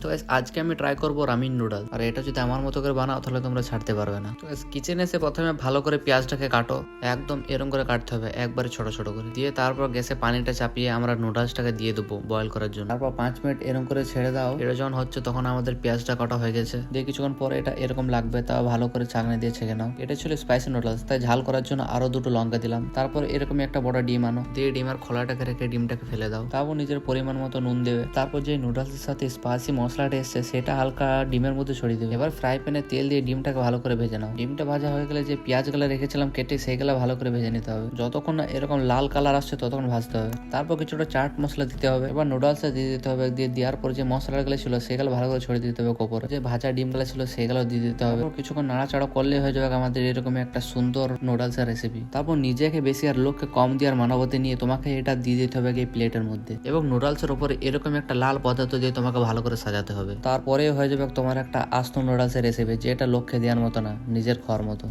তো guys, আজকে আমি ট্রাই করবো রামিন নুডলস। আর এটা যদি আমার মতো করে বানাও তাহলে তোমরা ছাড়তে পারবে না। তো কিচেনে এসে প্রথমে ভালো করে পেঁয়াজটাকে কাটো, একদম এরকম করে কাটতে হবে, একবারে ছোট ছোট করে দিয়ে তারপর গ্যাসে পানিটা চাপিয়ে আমরা নুডলসটাকে দিয়ে দেবো বয়েল করার জন্য। তারপর 5 মিনিট এরকম করে ছেড়ে দাও। এটা যখন হচ্ছে তখন আমাদের পেঁয়াজটা কাটা হয়ে গেছে। দিয়ে কিছুক্ষণ পরে এটা এরকম লাগবে, তাও ভালো করে চাকনি দিয়ে ছেঁকে নাও। এটা ছিল স্পাইসি নুডলস, তাই ঝাল করার জন্য আরো 2টো লঙ্কা দিলাম। তারপর এরকম একটা বড় ডিম আনো, দিয়ে ডিমের খোলাটাকে রেখে ডিমটাকে ফেলে দাও। তারপর নিজের পরিমাণ মতো নুন দেবে। তারপর যে নুডলসের সাথে স্পাইসি মশলাটা এসছে সেটা হালকা ডিমের মধ্যে ছড়িয়ে দেবে। এবার ফ্রাই প্যানে তেল দিয়ে ডিমটাকে ভালো করে ভেজে নাও। ডিমটা ভাজা হয়ে গেলে যে পেঁয়াজগুলো রেখেছিলাম কেটে সেগুলো ভালো করে ভেজে নিতে হবে। যতক্ষণ না এরকম লাল কালার আসছে ততক্ষণ ভাজতে হবে। তারপর কিছুটা চাট মশলা দিতে হবে। এবার নুডলসটা দিয়ে দিতে হবে। দিয়ে দেওয়ার পর যে মশলাগুলো ছিল সেগুলো ভালো করে ছড়িয়ে দিতে হবে। ওপরে যে ভাজা ডিমগুলো ছিল সেগুলো দিয়ে দিতে হবে। কিছুক্ষণ নাড়াচাড়া করলে হয়ে যাবে আমাদের এরকম একটা সুন্দর নুডলসের রেসিপি। তারপর নিজেকে বেশি আর লোককে কম দেওয়ার মানবতে নিয়ে তোমাকে এটা দিয়ে দিতে হবে এই প্লেটের মধ্যে, এবং নুডলসের উপরে এরকম একটা লাল পদার্থ দিয়ে তোমাকে ভালো করে সাজাতে হবে। তারপরে হয়ে যাবে তোমার একটা আস্ত নুডলসের রেসিপি, যেটা লোককে দেওয়ার মতো না, নিজের খাওয়ার মতো।